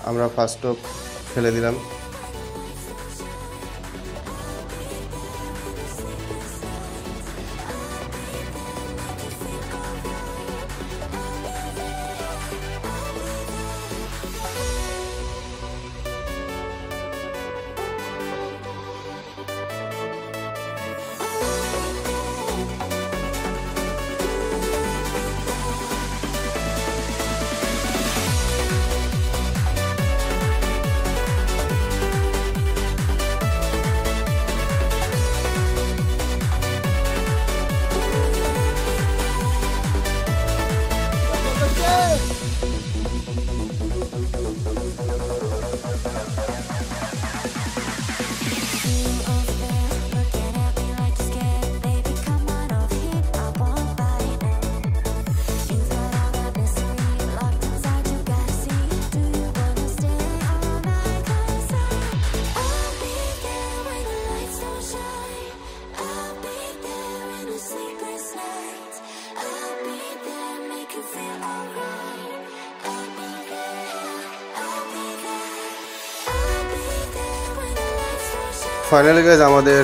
আমরা first stroke ফেলে দিলাম। ফাইনালি গাইজ আমাদের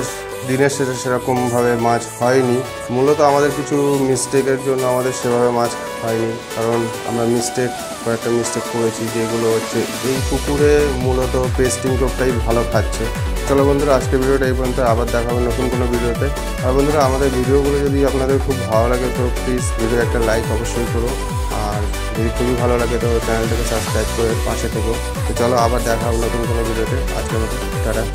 দিনের শেষে সেরকমভাবে মাছ হয়নি। মূলত আমাদের কিছু মিস্টেকের জন্য আমাদের সেভাবে মাছ হয়নি, কারণ আমরা কয়েকটা মিস্টেক করেছি, যেগুলো হচ্ছে এই পুকুরে মূলত পেস্টিং টোপটাই ভালো খাচ্ছে। চলো বন্ধুরা, আজকের ভিডিওটা এই পর্যন্ত, আবার দেখা হবে নতুন কোনো ভিডিওতে। আর বন্ধুরা, আমাদের ভিডিওগুলো যদি আপনাদের খুব ভালো লাগে তো প্লিজ ভিডিও একটা লাইক অবশ্যই করো, আর যদি খুবই ভালো লাগে তো চ্যানেলটাকে সাবস্ক্রাইব করে পাশে থেকো। তো চলো আবার দেখা হবে নতুন কোনো ভিডিওতে। আজকের মতো টাটা।